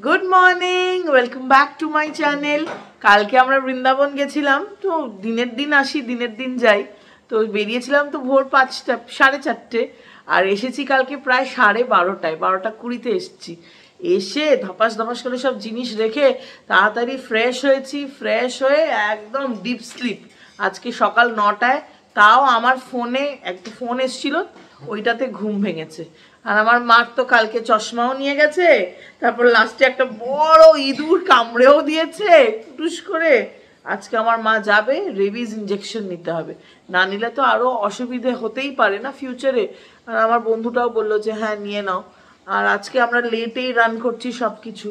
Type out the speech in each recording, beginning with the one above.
Good morning, welcome back to my channel. কালকে আমরা বৃন্দাবন গেছিলাম, তো দিনের দিন আসি দিনের দিন যাই। তো বেরিয়েছিলাম তো ভোর 5টা 4:30, আর এসেছি কালকে প্রায় 12:30, 12:20 এসেছি। এসে ধপাস ধপাস করে সব জিনিস রেখে তাড়াতাড়ি ফ্রেশ হয়েছি। ফ্রেশ হয়ে একদম ডিপ স্লিপ আজকে সকাল 9টায়। তাও আমার ফোনে একটা ফোন এসেছিল, ওইটাতে ঘুম ভেঙেছে। আর আমার মার তো কালকে চশমাও নিয়ে গেছে, তারপর লাস্টে একটা বড় ইঁদুর কামড়েও দিয়েছে টুস করে। আজকে আমার মা যাবে, রেবিজ ইঞ্জেকশন নিতে হবে, না নিলে তো আরো অসুবিধে হতেই পারে না ফিউচারে। আর আমার বন্ধুটাও বললো যে হ্যাঁ নিয়ে নাও। আর আজকে আমরা লেটেই রান করছি সব কিছু।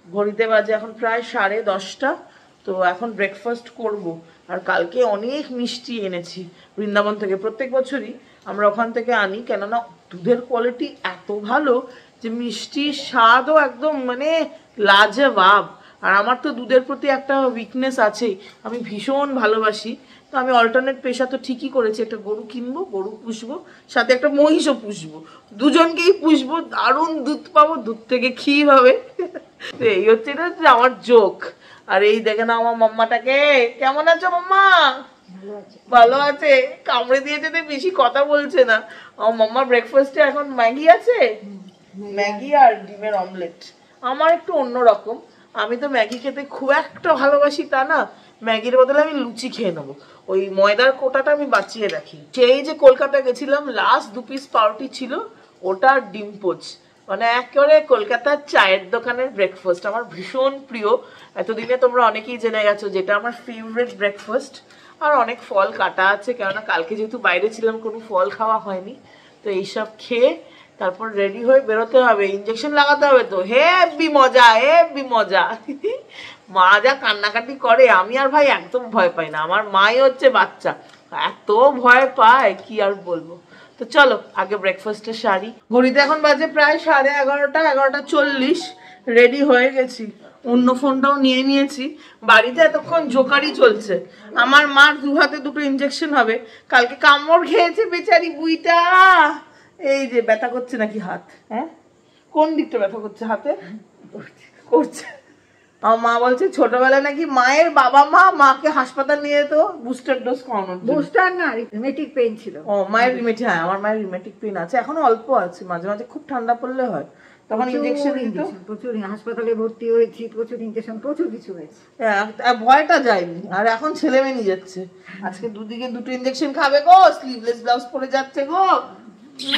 ঘড়িতে বাজে এখন প্রায় 10:30, তো এখন ব্রেকফাস্ট করব। আর কালকে অনেক মিষ্টি এনেছি বৃন্দাবন থেকে। প্রত্যেক বছরই আমরা ওখান থেকে আনি, কেননা দুধের কোয়ালিটি এত ভালো যে মিষ্টির স্বাদও একদম মানে লাজবাব। আর আমার তো দুধের প্রতি একটা উইকনেস আছেই, আমি ভীষণ ভালোবাসি। তো আমি অল্টারনেট পেশা তো ঠিকই করেছি, একটা গরু কিনবো, গরু পুষবো, সাথে একটা মহিষও পুষবো, দুজনকেই পুষবো, দারুণ দুধ পাবো, দুধ থেকে ক্ষীর হবে। এই হচ্ছে না আমার জোক। আর এই দেখে না আমার মাম্মাটাকে, কেমন আছো মাম্মা? ভালো আছে। কামড়ে দিয়েছে তো বেশি কথা বলছে না। আমার মাম্মা ব্রেকফাস্টে এখন ম্যাগি আছে, ম্যাগি আর ডিমের অমলেট। আমার একটু অন্যরকম, আমি তো ম্যাগি খেতে খুব একটা ভালোবাসি তা না, ম্যাগির বদলে আমি লুচি খেয়ে নেবো। ওই ময়দার কোটাটা আমি বাঁচিয়ে রাখি। সেই যে কলকাতা গেছিলাম, লাস্ট 2 পিস পাউরুটি ছিল, ওটা ডিম পোচ, মানে একেবারে কলকাতার চায়ের দোকানের ব্রেকফাস্ট আমার ভীষণ প্রিয়। এতদিনে তোমরা অনেকেই জেনে গেছো যেটা আমার ফেভারিট ব্রেকফাস্ট। আর অনেক ফল কাটা আছে, কেননা কালকে যেহেতু বাইরে ছিলাম কোনো ফল খাওয়া হয়নি। তো এইসব খেয়ে তারপর রেডি হয়ে বেরোতে হবে, ইঞ্জেকশন লাগাতে হবে। তো হেব্বি মজা, হেব্বি মজা। মা যা কান্নাকাটি করে, আমি আর ভাই একদম ভয় পাই না। আমার মাই হচ্ছে বাচ্চা, এত ভয় পায় কি আর বলবো। তো চলো আগে ব্রেকফাস্টে সারি। ঘড়িতে এখন বাজে প্রায় 11:30, 11:40। রেডি হয়ে গেছি, অন্য ফোনটাও নিয়ে নিয়েছি। বাড়িতে এতক্ষণ জোকারি চলছে। আমার মার 2 হাতে 2টো ইঞ্জেকশন হবে। কালকে কামড় খেয়েছে বেচারি বুইটা। এই যে ব্যথা করছে নাকি হাত? হ্যাঁ, কোন দিকটা ব্যথা করছে হাতে? করছে। আমার মা বলছে ছোটবেলায় নাকি মায়ের বাবা মা মাকে হাসপাতাল নিয়ে যেত বুস্টার ডোজ খাওয়ানোর। বুস্টার না, রিমেটিক পেইন ছিল। ও মায়ের রিমেটিক, হ্যাঁ আমার মায়ের রিমেটিক পেইন আছে, এখনো অল্প আছে, মাঝে মাঝে খুব ঠান্ডা পড়লে হয়, তখন ইনজেকশন দিত। প্রচুর হাসপাতালে ভর্তি হয়েছি, প্রচুর ইনজেকশন, প্রচুর কিছু হয়েছে। ভয়টা যায়নি। আর এখন ছেলে মেয়ে নিয়ে যাচ্ছে। আজকে দুদিকে 2টো ইনজেকশন খাবে গো, স্লিভলেস ব্লাউজ পরে যাচ্ছে গো।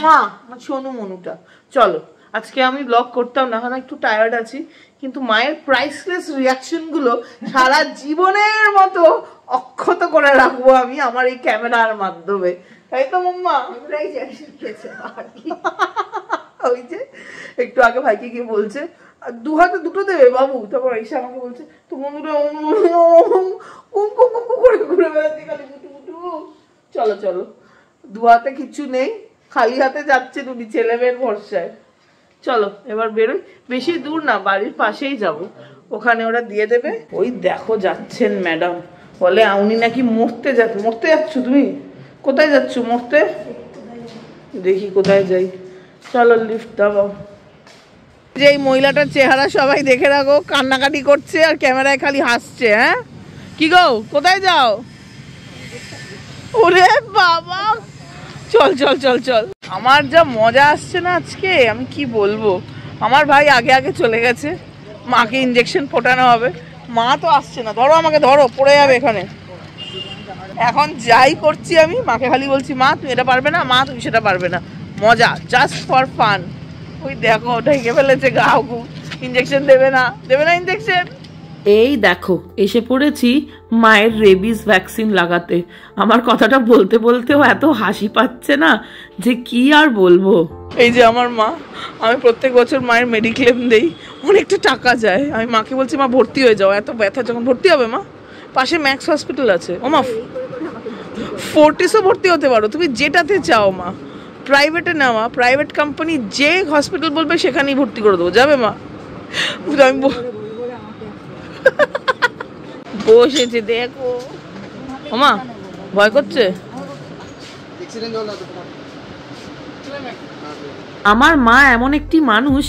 মা সোনু মনুটা। চলো আজকে আমি ব্লগ করতাম না, এখন একটু টায়ার্ড আছি, কিন্তু মায়ের প্রাইসলেস রিয়াকশন গুলো সারা জীবনের মতো অক্ষত করে রাখবো আমি আমার এই ক্যামেরার মাধ্যমে। তাই তো মাম্মা? ওই যে একটু আগে ভাইকে গিয়ে বলছে 2 হাতে 2টো দেবে বাবু, তারপর এসে আমাকে বলছে তো মনুরা করে ঘুরে বেড়াচ্ছে খালি বুটু বুটু। চলো চলো, 2 হাতে কিছু নেই, খালি হাতে যাচ্ছে দুটি ছেলে মেয়ের ভরসায়। চলো এবার বেরোই, বেশি দূর না, বাড়ির পাশেই যাব, ওখানে ওরা দিয়ে দেবে। ওই দেখো যাচ্ছেন ম্যাডাম, বলে উনি নাকি মরতে যাচ্ছ। তুমি কোথায় যাচ্ছ? মরতে? দেখি কোথায় যাই, চলো লিফট দাও। যে এই মহিলাটার চেহারা সবাই দেখে রাখো, কান্নাকাটি করছে আর ক্যামেরায় খালি হাসছে। হ্যাঁ কি গো, কোথায় যাও? ওরে বাবা, চল চল চল চল। আমার যা মজা আসছে না আজকে, আমি কি বলবো। আমার ভাই আগে আগে চলে গেছে, মাকে ইঞ্জেকশন ফোটানো হবে। মা তো আসছে না, ধরো আমাকে, ধরো, পড়ে যাবে এখানে। এখন যাই করছি আমি, মাকে খালি বলছি মা তুমি এটা পারবে না, মা তুমি সেটা পারবে না, মজা, জাস্ট ফর ফান। ওই দেখো ঢেকে ফেলেছে গাও, ইঞ্জেকশন দেবে না ইঞ্জেকশন। এই দেখো এসে পড়েছি মায়ের রেবিস ভ্যাকসিন লাগাতে। আমার কথাটা বলতে বলতেও এত হাসি পাচ্ছে না যে কি আর বলবো। এই যে আমার মা, আমি প্রত্যেক বছর মায়ের মেডিক্লেম দেই, অনেকটা টাকা যায়। আমি মাকে বলছি মা ভর্তি হয়ে যাও, এত ব্যথা যখন ভর্তি হবে মা, পাশে ম্যাক্স হসপিটাল আছে, ও মা ফোর্টিসও ভর্তি হতে পারো, তুমি যেটাতে চাও মা। প্রাইভেটে নেওয়া, প্রাইভেট কোম্পানি যে হসপিটাল বলবে সেখানেই ভর্তি করে দেবো, যাবে মা? আমি বসেছে দেখো। ওমা ভয় করছে। আমার মা এমন একটি মানুষ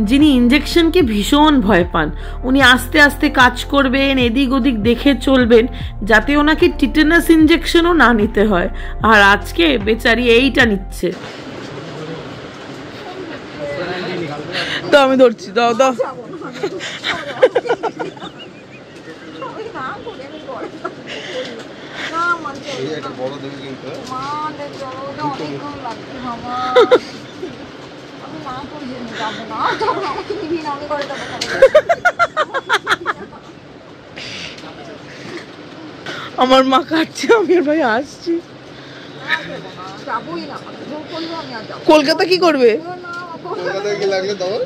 যিনি ইঞ্জেকশনকে ভীষণ ভয় পান। উনি আস্তে আস্তে কাজ করবেন, এদিক ওদিক দেখে চলবেন যাতে ওনাকে টিটেনাস ইঞ্জেকশনও না নিতে হয়। আর আজকে বেচারি এইটা নিচ্ছে। তো আমি ধরছি, দাও দাও। আমার মা কাটছে, আমি আর ভাই আসছি। কলকাতা কি করবে? কলকাতায় কি লাগলে তখন?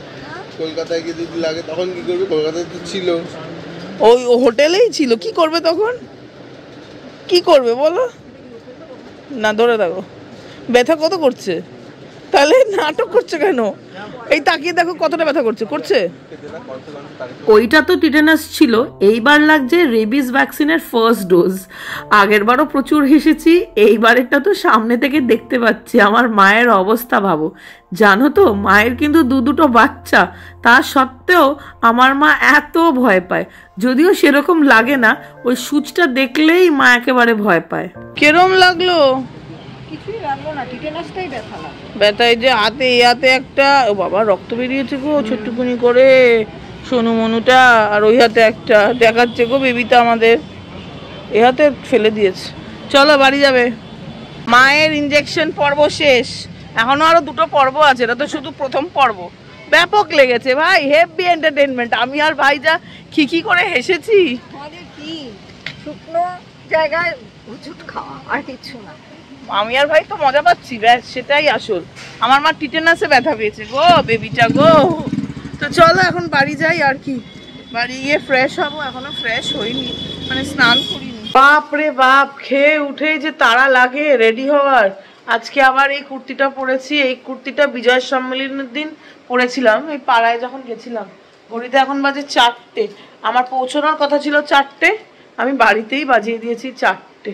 কলকাতায় কি যদি লাগে তখন কি করবে? কলকাতায় তো ছিল, ওই হোটেলেই ছিল, কি করবে তখন? কি করবে বলো না? ধরে দেখো ব্যথা কত করছে, তাহলে নাটক করছে কেন? এই তাকিয়ে দেখো কতটা ব্যথা করছে করছে। ওইটা তো টিটেনাস ছিল, এইবার লাগছে রেবিস ভ্যাকসিনের ফার্স্ট ডোজ। আগের বারও প্রচুর হেসেছি, এইবারেরটা তো সামনে থেকে দেখতে পাচ্ছি। আমার মায়ের অবস্থা ভাবো। জানো তো মায়ের কিন্তু দুটো বাচ্চা, তা সত্ত্বেও আমার মা এত ভয় পায়। যদিও সেরকম লাগে না, ওই সূচটা দেখলেই মা একেবারে ভয় পায়। কেরম লাগলো? কিছুই লাগলো না, টিটেনাসটাই ব্যথা লাগলো। ব্যথা এই যে হাতে, এই হাতে একটা, ও বাবা রক্ত বেরিয়েছে গো ছোট্টুকুনি করে সোনু মনুটা, আর ওই হাতে একটা দেখাচ্ছে গো বেবিটা আমাদের, এই হাতে ফেলে দিয়েছে। চলো বাড়ি যাবে। মায়ের ইঞ্জেকশন পর্ব শেষ, এখনো আরো দুটো পর্ব আছে, এটা তো শুধু প্রথম পর্ব। ব্যাপক লেগেছে ভাই, হেভি এন্টারটেনমেন্ট। আমি আর ভাই যা খিকি করে হেসেছি। আমাদের কি শুকনো জায়গায় হুচুট খাওয়া, আর কিছু না। আমি আর ভাই তো মজা পাচ্ছি, ব্যাস সেটাই আসল। আমার মা টিটেনাসে ব্যথা পেয়েছে গো বেবিটা গো। তো চলো এখন বাড়ি যাই, আর কি বাড়ি গিয়ে ফ্রেশ হবো। এখনো ফ্রেশ হইনি, মানে স্নান করিনি। বাপ রে বাপ, খেয়ে উঠে যে তাড়া লাগে রেডি হওয়ার। আজকে আবার এই কুর্তিটা পরেছি, এই কুর্তিটা বিজয় সম্মেলনের দিন পরেছিলাম, এই পাড়ায় যখন গেছিলাম। ঘড়িতে এখন বাজে 4টে, আমার পৌঁছানোর কথা ছিল 4টে, আমি বাড়িতেই বাজিয়ে দিয়েছি 4টে।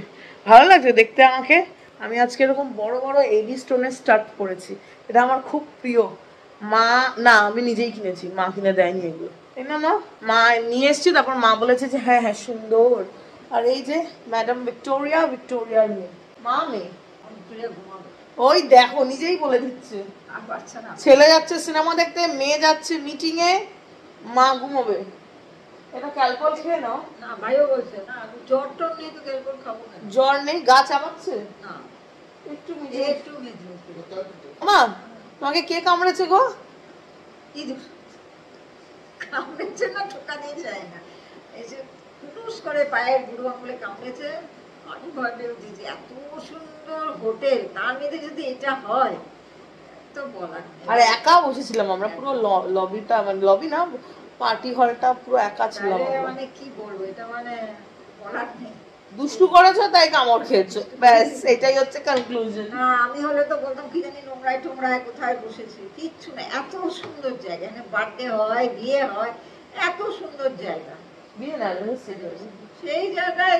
ভালো লাগছে দেখতে আমাকে। আমি আজকে এরকম বড় বড় এবি স্টোনের স্টার্ট পরেছি, এটা আমার খুব প্রিয়। মা না, আমি নিজেই কিনেছি, মা কিনে দেয়নি এগুলো, তাই না? মা নিয়ে এসছি, তারপর মা বলেছে যে হ্যাঁ হ্যাঁ সুন্দর। আর এই যে ম্যাডাম ভিক্টোরিয়ার মেয়ে, মা মেয়ে, ওই দেখো নিজেই বলে দিচ্ছে। ছেলে যাচ্ছে সিনেমা দেখতে, মেয়ে যাচ্ছে মিটিং এ, মা ঘুমোবে। এটা ক্যালকল খেয়ে নাও না। ভাইও বলছে না, জ্বর টর নেই তো ক্যালকল খাবো না। জ্বর নেই, গা চাবাচ্ছে না, একটু একটু মা। তোমাকে কে কামড়েছে গো? কামড়েছে না, ঠোকা দিয়ে যায় না, এই যে কুটুস করে পায়ের বুড়ো আঙুলে কামড়েছে। আমি ভয় পেয়ে উঠেছি, এত সুন্দর হোটেল, তার মধ্যে যদি এটা হয় তো বলার। আর একা বসেছিলাম আমরা, পুরো লবিটা, মানে লবি না, পার্টি হলটা পুরো একা ছিলাম। মানে কি বলবো, এটা মানে বলার নেই। দুষ্টু করেছো তাই কামড় খেয়েছো, ব্যাস এটাই হচ্ছে কনক্লুশন। না, আমি হলে তো বলতাম কি জানি নোংরায় টোংরায় কোথায় বসেছি, কিচ্ছু না। এত সুন্দর জায়গা, এখানে বার্থডে হয়, বিয়ে হয়, এত সুন্দর জায়গা। বিয়ে না, সেই জায়গায়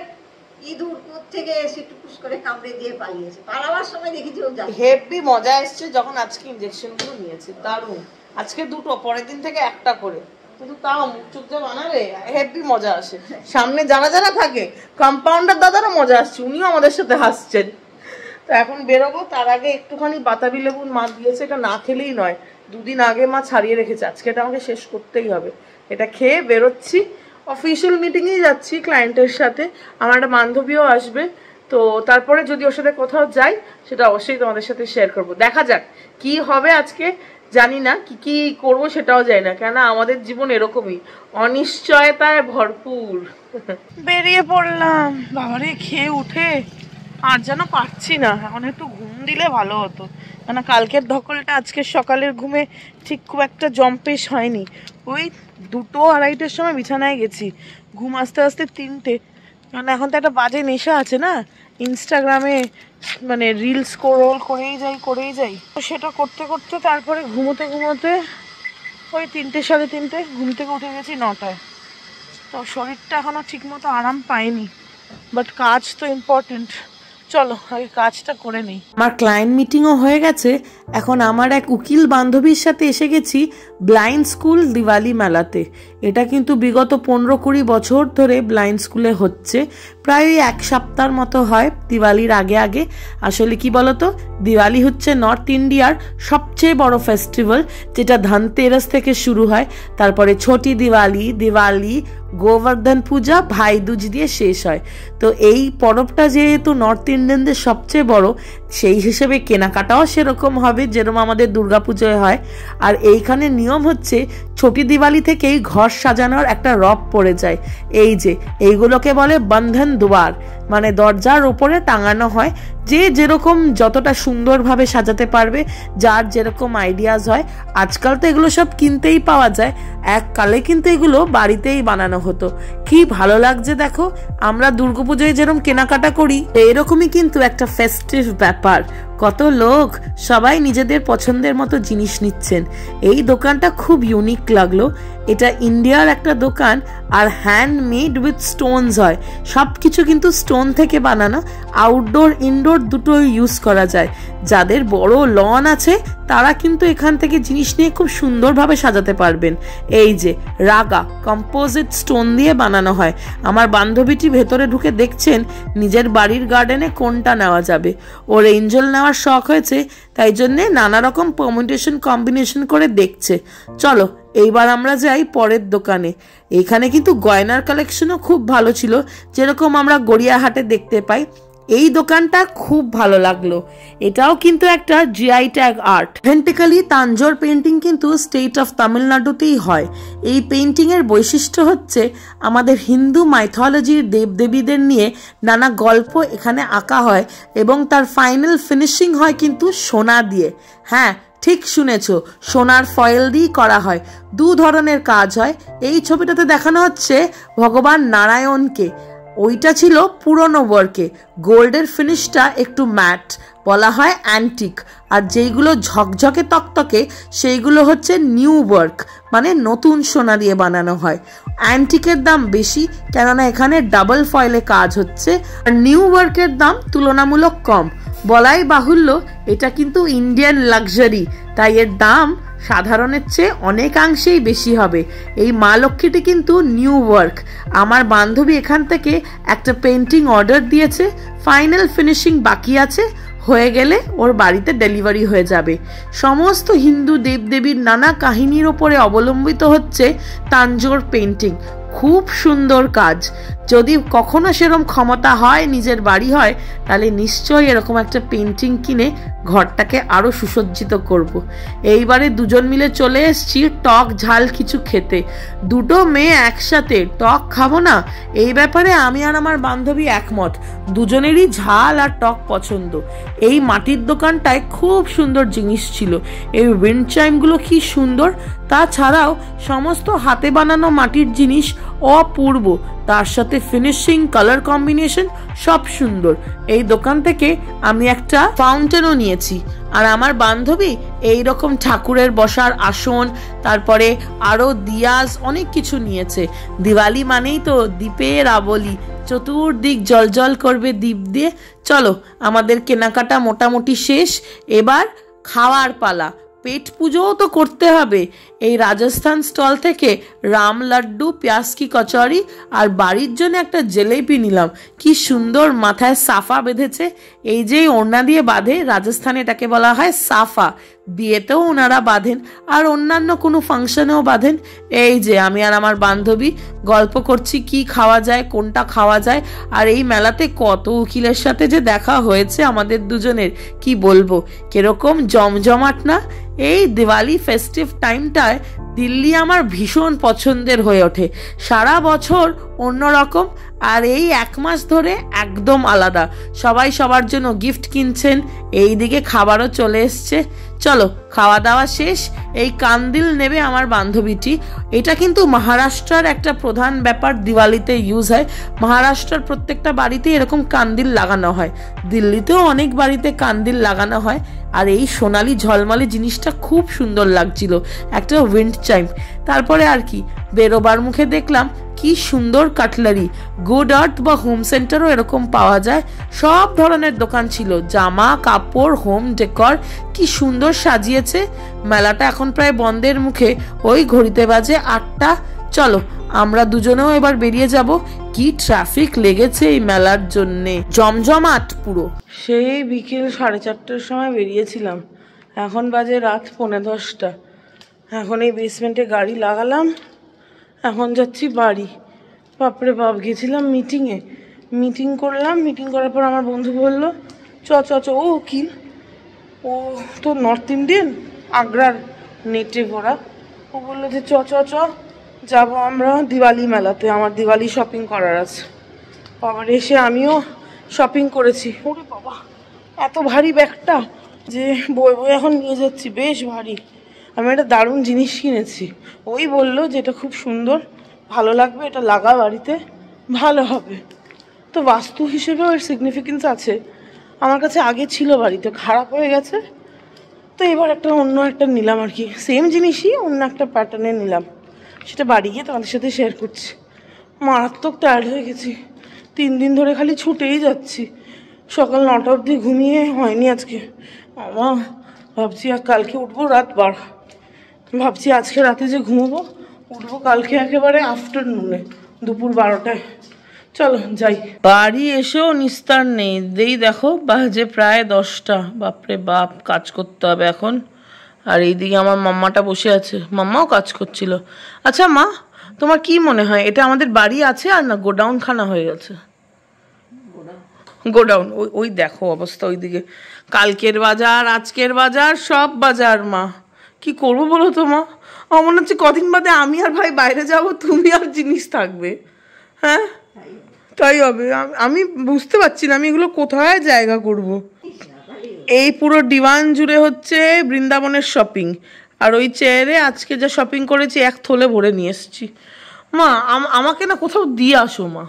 ইঁদুর থেকে এসে টুকুস করে কামড়ে দিয়ে পালিয়েছে। পালাবার সময় দেখেছি ও যাচ্ছে। হেভি মজা এসছে যখন আজকে ইনজেকশন গুলো নিয়েছে, দারুণ। আজকে দুটো, পরের দিন থেকে একটা করে, কিন্তু তাও মুখ চোখ যা বানাবে, হেভি মজা আসে। সামনে যারা যারা থাকে, কম্পাউন্ডার দাদারও মজা আসছে, উনিও আমাদের সাথে হাসছেন। তো এখন বেরোবো, তার আগে একটুখানি বাতাবি লেবুর মা দিয়েছে, এটা না খেলেই নয়। 2 দিন আগে মা ছাড়িয়ে রেখেছে, আজকে এটা আমাকে শেষ করতেই হবে। এটা খেয়ে বেরোচ্ছি, অফিসিয়াল মিটিংয়েই যাচ্ছি ক্লায়েন্টের সাথে। আমার একটা বান্ধবীও আসবে, তো তারপরে যদি ওর সাথে কোথাও যাই সেটা অবশ্যই তোমাদের সাথে শেয়ার করব। দেখা যাক কি হবে আজকে, জানি না কি কি করবো সেটাও জানি না, কেন আমাদের জীবন এরকমই অনিশ্চয়তায় ভরপুর। বেরিয়ে পড়লাম। বাবারে খেয়ে উঠে আর যেন পারছি না, এখন একটু ঘুম দিলে ভালো হতো, কেন কালকের ধকলটা আজকের সকালের ঘুমে ঠিক খুব একটা জম্পেশ হয়নি। ওই 2-2-2:30-টের সময় বিছানায় গেছি, ঘুম আসতে আসতে 3টে। কারণ এখন তো একটা বাজে নেশা আছে না, ইনস্টাগ্রামে মানে রিলস স্ক্রোল করেই যাই। তো সেটা করতে করতে তারপরে ঘুমোতে ওই 3টে-3:30, ঘুম থেকে উঠে গেছি 9টায়। তো শরীরটা এখনও ঠিক মতো আরাম পায়নি, বাট কাজ তো ইম্পর্টেন্ট। চলো আগে কাজটা করে নেই। আমার ক্লায়েন্ট মিটিংও হয়ে গেছে। এখন আমার এক উকিল বান্ধবীর সাথে এসে গেছি ব্লাইন্ড স্কুল দিওয়ালি মেলাতে। এটা কিন্তু বিগত 15-20 বছর ধরে ব্লাইন্ড স্কুলে হচ্ছে। প্রায় 1 সপ্তাহের মতো হয় দিওয়ালির আগে আগে। আসলে কি বলতো, দিওয়ালি হচ্ছে নর্থ ইন্ডিয়ার সবচেয়ে বড় ফেস্টিভ্যাল, যেটা ধনতেরাস থেকে শুরু হয়, তারপরে ছোটি দিওয়ালি, দিওয়ালি, গোবর্ধন পূজা, ভাই দুজ দিয়ে শেষ হয়। তো এই পরবটা যেহেতু নর্থ ইন্ডিয়ানদের সবচেয়ে বড়, সেই হিসেবে কেনাকাটাও সেরকম হবে যেরকম আমাদের দুর্গাপুজোয় হয়। আর এইখানে নিয়ম হচ্ছে ছোটি দিওয়ালি থেকেই ঘর সাজানোর একটা রব পড়ে যায়। এই যে এইগুলোকে বলে বন্ধন দুয়ার, মানে দরজার ওপরে টাঙানো হয়। যে যেরকম যতটা সুন্দরভাবে সাজাতে পারবে, যার যেরকম আইডিয়াস হয়। আজকাল তো এগুলো সব কিনতেই পাওয়া যায়, এককালে কিন্তু এগুলো বাড়িতেই বানানো হতো। কি ভালো লাগছে দেখো, আমরা দুর্গাপুজোয় যেরকম কেনাকাটা করি এরকমই কিন্তু একটা ফেস্টিভ ব্যাপার। কত লোক সবাই নিজেদের পছন্দের মতো জিনিস নিচ্ছেন। এই দোকানটা খুব ইউনিক লাগলো। এটা ইন্ডিয়ার একটা দোকান, আর হ্যান্ডমেড উইথ স্টোনস হয়। সব কিছু কিন্তু স্টোন থেকে বানানো, আউটডোর ইনডোর দুটোই ইউজ করা যায়। যাদের বড় লন আছে তারা কিন্তু এখান থেকে জিনিস নিয়ে খুব সুন্দরভাবে সাজাতে পারবেন। এই যে রাগা কম্পোজিট স্টোন দিয়ে বানানো হয়। আমার বান্ধবীটি ভেতরে ঢুকে দেখছেন নিজের বাড়ির গার্ডেনে কোনটা নেওয়া যাবে। ওর এঞ্জেল নেওয়ার শখ হয়েছে, তাই জন্যে নানা রকম পারমুটেশন কম্বিনেশন করে দেখছে। চলো এইবার আমরা যাই পরের দোকানে। এখানে কিন্তু গয়নার কালেকশনও খুব ভালো ছিল, যেরকম আমরা গড়িয়াহাটে দেখতে পাই। এই দোকানটা খুব ভালো লাগলো। এটাও কিন্তু একটা GI tag art. Authentically Tanjore painting কিন্তু স্টেট অফ তামিলনাড়ুতেই হয়। এই পেন্টিং এর বৈশিষ্ট্য হচ্ছে আমাদের হিন্দু মাইথোলজির দেবদেবীদের নিয়ে নানা গল্প এখানে আঁকা হয়, এবং তার ফাইনাল ফিনিশিং হয় কিন্তু সোনা দিয়ে। হ্যাঁ, ঠিক শুনেছো, সোনার ফয়েল দিয়ে করা হয়। 2 ধরনের কাজ হয়। এই ছবিটাতে দেখানো হচ্ছে ভগবান নারায়ণকে, ওইটা ছিল পুরনো ওয়ার্কে। গোল্ডের ফিনিশটা একটু ম্যাট, বলা হয় অ্যান্টিক। আর যেইগুলো ঝকঝকে তকতকে সেইগুলো হচ্ছে নিউ ওয়ার্ক, মানে নতুন সোনা দিয়ে বানানো হয়। অ্যান্টিকের দাম বেশি, কেননা এখানে ডাবল ফয়েলে কাজ হচ্ছে। আর নিউ ওয়ার্কের দাম তুলনামূলক কম। বলাই বাহুল্য এটা কিন্তু ইন্ডিয়ান লাক্সারি, তাই এর দাম সাধারণের চেয়ে অনেকাংশেই বেশি হবে। এই মা লক্ষ্মীটি কিন্তু নিউ ওয়ার্ক। আমার বান্ধবী এখান থেকে একটা পেন্টিং অর্ডার দিয়েছে, ফাইনাল ফিনিশিং বাকি আছে, হয়ে গেলে ওর বাড়িতে ডেলিভারি হয়ে যাবে। সমস্ত হিন্দু দেবদেবীর নানা কাহিনীর ওপরে অবলম্বিত হচ্ছে তাঞ্জোর পেন্টিং। খুব সুন্দর কাজ। যদি কখনো সেরকম ক্ষমতা হয়, নিজের বাড়ি হয়, তাহলে নিশ্চয়ই এরকম একটা পেন্টিং কিনে ঘরটাকে আরো সুসজ্জিত করব। এইবারে দুজন মিলে চলে এসেছি টক ঝাল কিছু খেতে। 2 মেয়ে একসাথে টক খাবো না, এই ব্যাপারে আমি আর আমার বান্ধবী একমত। দুজনেরই ঝাল আর টক পছন্দ। এই মাটির দোকানটায় খুব সুন্দর জিনিস ছিল। এই উইন্ড চাইমগুলো কি সুন্দর। তাছাড়াও সমস্ত হাতে বানানো মাটির জিনিস অপূর্ব, তার সাথে ফিনিশিং, কালার কম্বিনেশন সব সুন্দর। এই দোকান থেকে আমি একটা ফাউন্টেনও নিয়েছি। আর আমার বান্ধবী এই রকম ঠাকুরের বসার আসন, তারপরে আরো দিয়াস, অনেক কিছু নিয়েছে। দিওয়ালি মানেই তো দীপের আবলি, চতুর্দিক জলজল করবে দীপ দিয়ে। চলো আমাদের কেনাকাটা মোটামুটি শেষ, এবার খাওয়ার পালা। পেট পুজোও তো করতে হবে। এই রাজস্থান স্টল থেকে রাম লাড্ডু, পেঁয়াজ কি কচুরি আর বাড়ির জন্য একটা জিলেবি নিলাম। কি সুন্দর মাথায় সাফা বেঁধেছে। এই যে ওড়না দিয়ে বাঁধে, রাজস্থানে এটাকে বলা হয় সাফা। বিয়েতেও ওনারা বাঁধেন, আর অন্যান্য কোনো ফাংশনেও বাঁধেন। এই যে আমি আর আমার বান্ধবী গল্প করছি কি খাওয়া যায়, কোনটা খাওয়া যায়। আর এই মেলাতে কত উকিলের সাথে যে দেখা হয়েছে আমাদের দুজনের, কি বলবো, কিরকম জমজমাট না। এই দিওয়ালি ফেস্টিভ টাইমটায় দিল্লি আমার ভীষণ পছন্দের হয়ে ওঠে। সারা বছর অন্যরকম, আর এই 1 মাস ধরে একদম আলাদা। সবাই সবার জন্য গিফট কিনছেন, এই দিকে খাবারও চলে এসছে। চলো খাওয়া দাওয়া শেষ। এই কান্দিল নেবে আমার বান্ধবীটি। এটা কিন্তু মহারাষ্ট্রের একটা প্রধান ব্যাপার, দিওয়ালিতে ইউজ হয়। মহারাষ্ট্রের প্রত্যেকটা বাড়িতে এরকম কান্দিল লাগানো হয়। দিল্লিতেও অনেক বাড়িতে কান্দিল লাগানো হয়। আর এই সোনালি ঝলমলে জিনিসটা খুব সুন্দর লাগছিল, একটা উইন্ড চাইম। তারপরে আর কি, বেরোবার মুখে দেখলাম কি সুন্দর কাটলারি। গুড আর্থ বা হোম সেন্টারও এরকম পাওয়া যায়। সব ধরনের দোকান ছিল, জামা কাপড়, হোম ডেকর, কি সুন্দর সাজিয়েছে। মেলাটা এখন প্রায় বন্ধের মুখে, ওই ঘড়িতে বাজে 8টা। চলো আমরা দুজনেও এবার বেরিয়ে যাব। কি ট্রাফিক লেগেছে এই মেলার জন্যে, জমজমাট পুরো। সেই বিকেল 4:30টার সময় বেরিয়েছিলাম, এখন বাজে রাত 10:45। এখন এই বেসমেন্টে গাড়ি লাগালাম, এখন যাচ্ছি বাড়ি। বাপরে বাপ, গেছিলাম মিটিং করলাম। মিটিং করার পর আমার বন্ধু বললো চ চ চ, ও কি, ও তো নর্থ ইন্ডিয়ান, আগ্রার নেটে ঘোরা। ও বললো যে চ চ চ যাবো আমরা দিওয়ালি মেলাতে, আমার দিওয়ালি শপিং করার আছে। আবার এসে আমিও শপিং করেছি। ওরে বাবা, এত ভারী ব্যাগটা যে বই এখন নিয়ে যাচ্ছি, বেশ ভারী। আমি একটা দারুণ জিনিস কিনেছি। ওই বললো যে এটা খুব সুন্দর, ভালো লাগবে, এটা লাগা বাড়িতে ভালো হবে। তো বাস্তু হিসেবেও এর সিগনিফিকেন্স আছে। আমার কাছে আগে ছিল, বাড়িতে খারাপ হয়ে গেছে, তো এবার অন্য একটা নিলাম আর কি। সেম জিনিসই অন্য একটা প্যাটার্নে নিলাম, সেটা বাড়ি গিয়ে তোমাদের সাথে শেয়ার করছি। মারাত্মক টায়ার্ড হয়ে গেছি, 3 দিন ধরে খালি ছুটেই যাচ্ছি। সকাল 9টা অবধি ঘুমিয়ে হয়নি আজকে। আমার ভাবছি আর কালকে উঠবো রাত 12। ভাবছি আজকে রাতে যে ঘুমোবো, উঠবো কালকে একেবারে আফটারনুনে, দুপুর 12টায়। চলো যাই। বাড়ি এসেও নিস্তার নেই, দেখো বাজে প্রায় 10টা। বাপরে বাপ, কাজ করতে হবে এখন। আর এইদিকে আমার মাম্মাটা বসে আছে, মাম্মাও কাজ করছিল। আচ্ছা মা, তোমার কি মনে হয় এটা আমাদের বাড়ি আছে আর না গোডাউন খানা হয়ে গেছে? গোডাউন, ওই দেখো অবস্থা ওইদিকে। কালকের বাজার, আজকের বাজার, সব বাজার। মা কি করবো বলো তো মা? আমার মনে হচ্ছে কদিন বাদে আমি আর ভাই বাইরে যাব, তুমি আর জিনিস থাকবে। হ্যাঁ তাই হবে। আমি বুঝতে পারছি না আমি এগুলো কোথায় জায়গা করব। এই পুরো ডিওয়ান জুড়ে হচ্ছে বৃন্দাবনের শপিং, আর ওই চেয়ারে আজকে যা শপিং করেছি 1 থলে ভরে নিয়ে এসেছি। মা আমাকে না কোথাও দিয়ে আসো মা,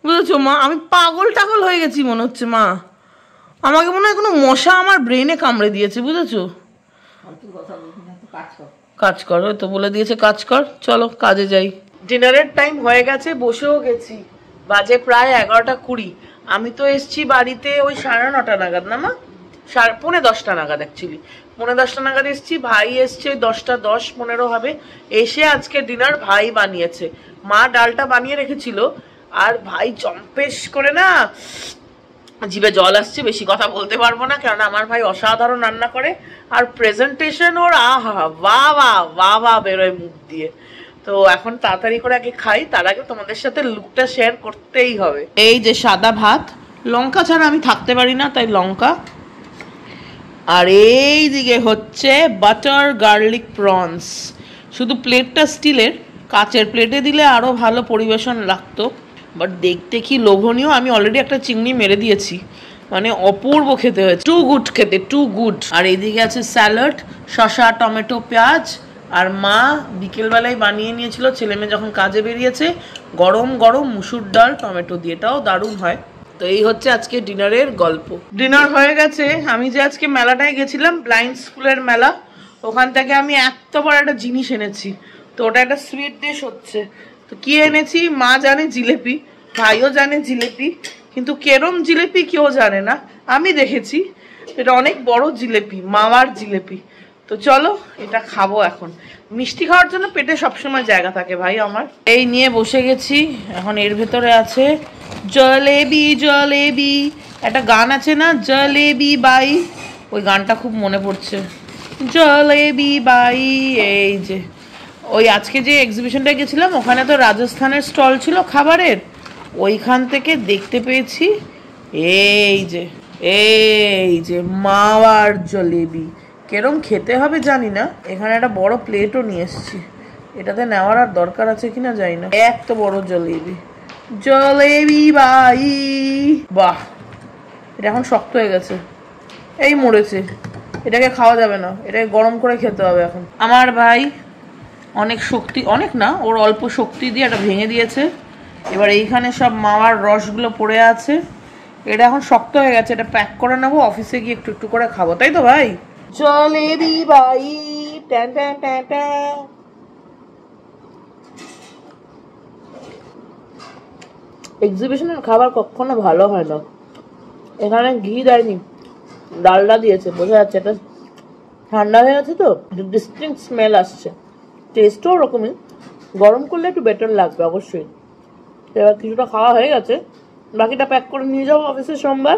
বুঝেছো মা? আমি পাগল টাগল হয়ে গেছি মনে হচ্ছে মা। আমাকে মনে হয় কোনো মশা আমার ব্রেনে কামড়ে দিয়েছে, বুঝেছো? কাজ কর, তো বলে দিয়েছে কাজ কর। চলো কাজে যাই। ডিনারের টাইম হয়ে গেছে, বসেও গেছি। বাজে প্রায় 11:20। আমি তো এসছি বাড়িতে ওই 9:30 নাগাদ, না মা? 10:45 নাগাদ, অ্যাকচুয়ালি 10:45 নাগাদ এসছি। ভাই এসছে 10:10-15 হবে। এসে আজকে ডিনার ভাই বানিয়েছে। মা ডালটা বানিয়ে রেখেছিল, আর ভাই চম্পেশ করে না জিভে জল আসছে। বেশি কথা বলতে পারবো না, কারণ আমার ভাই অসাধারণ রান্না করে, আর প্রেজেন্টেশন ওর আহা বাহ বাহ বাহ বাহ বেরোয় মুখ দিয়ে। তো এখন তাড়াতাড়ি করে আগে খাই, তার আগে তোমাদের সাথে লুকটা শেয়ার করতেই হবে। এই যে সাদা ভাত, লঙ্কা ছাড়া আমি থাকতে পারি না, তাই লঙ্কা। আর এই দিকে হচ্ছে বাটার গার্লিক প্রনস। শুধু প্লেটটা স্টিলের, কাচের প্লেটে দিলে আরো ভালো পরিবেশন লাগতো, বাট দেখতে কি লোভনীয়। আমি অলরেডি একটা চিংড়ি মেরে দিয়েছি, মানে অপূর্ব খেতে হয়েছে, টু গুড খেতে, টু গুড। আর এইদিকে আছে স্যালাড, শসা, টমেটো, পেঁয়াজ। আর মা বিকেলবেলায় বানিয়ে নিয়েছিল, ছেলে মেয়ে যখন কাজে বেরিয়েছে, গরম গরম মুসুর ডাল টমেটো দিয়ে, এটাও দারুণ হয়। তো এই হচ্ছে আজকে ডিনারের গল্প। ডিনার হয়ে গেছে। আমি যে আজকে মেলাটায় গেছিলাম, ব্লাইন্ড স্কুলের মেলা, ওখান থেকে আমি এত বড় একটা জিনিস এনেছি। তো ওটা একটা সুইট ডিশ হচ্ছে। তো কি এনেছি? মা জানে জিলেপি, ভাইও জানে জিলেপি, কিন্তু কেরম জিলেপি কেউ জানে না। আমি দেখেছি এটা অনেক বড় জিলেপি, মাওয়ার জিলেপি। তো চলো এটা খাবো এখন। মিষ্টি খাওয়ার জন্য পেটে সবসময় জায়গা থাকে ভাই আমার। এই নিয়ে বসে গেছি। এখন এর ভেতরে আছে জলেবি। জলেবি একটা গান আছে না, জলেবি বাই, ওই গানটা খুব মনে পড়ছে, জলেবি বাই। এই যে ওই আজকে যে এক্সিবিশনটা গেছিলাম, ওখানে তো রাজস্থানের স্টল ছিল খাবারের, ওইখান থেকে দেখতে পেয়েছি এই যে মাওয়ার জলেবি। কেরম খেতে হবে জানি না। এখানে একটা বড় প্লেটও নিয়ে এসেছি, এটাতে নেওয়ার আর দরকার আছে কিনা জানি না। এত বড় জলেবি, জলেবি বাই। বাহ, এটা এখন শক্ত হয়ে গেছে, এই মরেছে। এটাকে খাওয়া যাবে না, এটাকে গরম করে খেতে হবে এখন। আমার ভাই অনেক শক্তি, অনেক না, ওর অল্প শক্তি দিয়ে এটা ভেঙে দিয়েছে। এবার এইখানে সব মাওয়ার রসগুলো পড়ে আছে। এটা এখন শক্ত হয়ে গেছে, এটা প্যাক করে নেবো, অফিসে গিয়ে একটু একটু করে খাবো, তাই তো ভাই? জলেবি বাই, ট্যান ট্যান ট্যান ট্যান। এক্সিবিশনের খাবার কখনো ভালো হয় না। এখানে ঘি দেয়নি, ডালডা দিয়েছে, বোঝা যাচ্ছে এটা ঠান্ডা হয়ে আছে তো, ডিস্টিংক্ট স্মেল আসছে। টেস্টও ওরকমই, গরম করলে একটু বেটার লাগবে অবশ্যই। এবার কিছুটা খাওয়া হয়ে গেছে, বাকিটা প্যাক করে নিয়ে যাবো অফিসে সোমবার।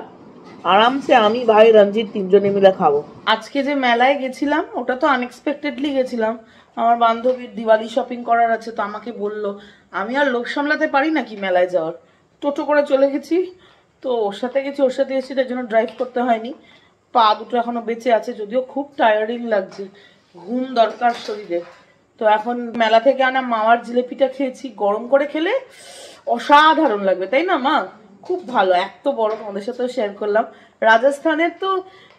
আরামসে আমি, ভাই, রঞ্জিত তিনজনে মিলে খাবো। আজকে যে মেলায় গেছিলাম ওটা তো আনএক্সপেক্টেডলি গেছিলাম। আমার বান্ধবীর দিওয়ালি শপিং করার আছে, তো আমাকে বললো। আমি আর লোক সামলাতে পারি নাকি মেলায় যাওয়ার, টোটো করে চলে গেছি। তো ওর সাথে গেছি, ওর সাথে এসেছি, তার জন্য ড্রাইভ করতে হয়নি। পা দুটো এখনো বেঁচে আছে, যদিও খুব টায়ার্ডিং লাগছে, ঘুম দরকার শরীরে। তো এখন মেলা থেকে আনা মাওয়ার জিলেপিটা খেয়েছি, গরম করে খেলে অসাধারণ লাগবে, তাই না মা? খুব ভালো, এত বড় তোমাদের সাথে শেয়ার করলাম। রাজস্থানের তো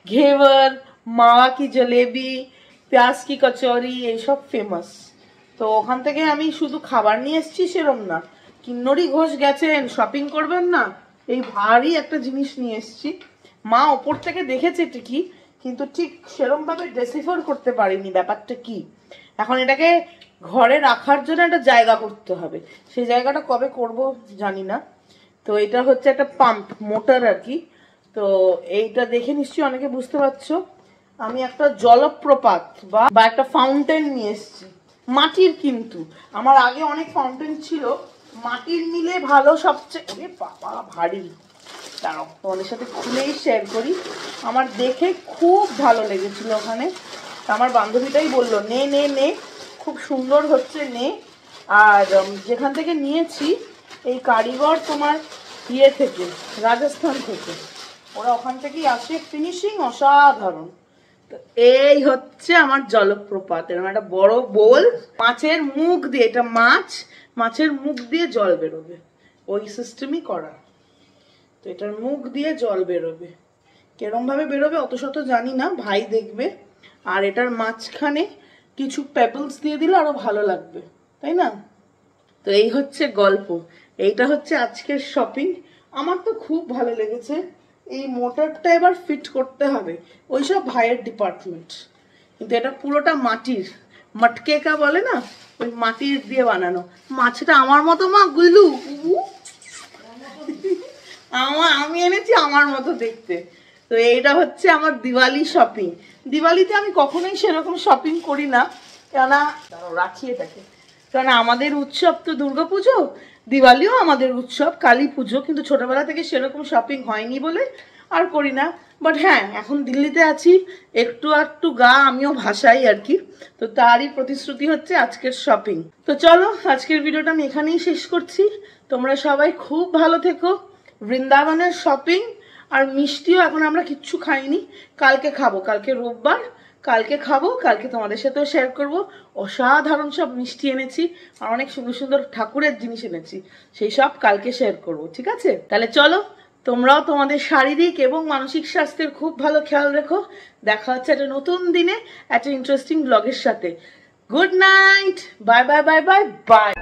ঘেওয়ার, মাওয়া কি জলেবি, পেঁয়াজ কি কচৌরি, এইসব ফেমাস। তো ওখান থেকে আমি শুধু খাবার নিয়ে এসেছি সেরম না, কিন্নরি ঘোষ গেছেন শপিং করবেন না, এই ভারী একটা জিনিস নিয়ে এসেছি। মা ওপর থেকে দেখেছে ঠিকই, কিন্তু ঠিক সেরম ভাবে ডেসিফার করতে পারিনি ব্যাপারটা কি। এখন এটাকে ঘরে রাখার জন্য একটা জায়গা করতে হবে, সেই জায়গাটা কবে করব জানি না। তো এটা হচ্ছে একটা পাম্প মোটর আর কি। তো এইটা দেখে নিশ্চয়ই অনেকে বুঝতে পারছো, আমি একটা জলপ্রপাত বা একটা ফাউন্টেন নিয়ে এসেছি মাটির। কিন্তু আমার আগে অনেক ফাউন্টেন ছিল, মাটির নিলে ভালো সবচেয়ে। ওরে বাবা ভারী, দাঁড়াও তোমাদের সাথে খুলেই শেয়ার করি। আমার দেখে খুব ভালো লেগেছিল ওখানে, আমার বান্ধবীটাই বললো নে নে নে, খুব সুন্দর হচ্ছে নে। আর যেখান থেকে নিয়েছি এই কারিগর তোমার ইয়ে থেকে, রাজস্থান থেকে, ওরা ওখান থেকেই আসে, ফিনিশিং অসাধারণ। তো এই হচ্ছে আমার জলপ্রপাত, এরকম একটা বড় বোল, মাছের মুখ দিয়ে, এটা মাছের মুখ দিয়ে জল বেরোবে, ওই সিস্টেমই করা। তো এটার মুখ দিয়ে জল বেরোবে, কেরম ভাবে বেরোবে অত শত জানি না, ভাই দেখবে। আর এটার মাঝখানে কিছু পেবলস দিয়ে দিলে আরো ভালো লাগবে, তাই না? তো এই হচ্ছে গল্প, এইটা হচ্ছে আজকের শপিং। আমার তো খুব ভালো লেগেছে। এই মোটরটা এবার ফিট করতে হবে, ওইসব ভাইয়ের ডিপার্টমেন্ট। কিন্তু এটা পুরোটা মাটির, মটকেকা বলে না, ওই মাটির দিয়ে বানানো। মাছটা আমার মতো মা, গুলু আমি এনেছি আমার মতো দেখতে। তো এইটা হচ্ছে আমার দিওয়ালি শপিং। দিওয়ালিতে আমি কখনোই সেরকম শপিং করি না, কেননা রাখি এটাকে, কারণ আমাদের উৎসব তো দুর্গাপুজো, দিওয়ালিও আমাদের উৎসব, কালী পুজো, কিন্তু ছোটবেলা থেকে সেরকম শপিং হয়নি বলে আর করি না। বাট হ্যাঁ, এখন দিল্লিতে আছি, একটু একটু গা আমিও ভাসাই আর কি। তো তারই প্রতিশ্রুতি হচ্ছে আজকের শপিং। তো চলো, আজকের ভিডিওটা আমি এখানেই শেষ করছি। তোমরা সবাই খুব ভালো থেকো। বৃন্দাবনের শপিং আর মিষ্টিও এখন আমরা কিচ্ছু খাইনি, কালকে খাবো, কালকে রোববার, কালকে খাবো, কালকে তোমাদের সাথেও শেয়ার করব। অসাধারণ সব মিষ্টি এনেছি আর অনেক সুন্দর সুন্দর ঠাকুরের জিনিস এনেছি, সেই সব কালকে শেয়ার করব, ঠিক আছে? তাহলে চলো, তোমরাও তোমাদের শারীরিক এবং মানসিক স্বাস্থ্যের খুব ভালো খেয়াল রেখো। দেখা হচ্ছে একটা নতুন দিনে একটা ইন্টারেস্টিং ব্লগের সাথে। Good night, bye bye bye bye bye.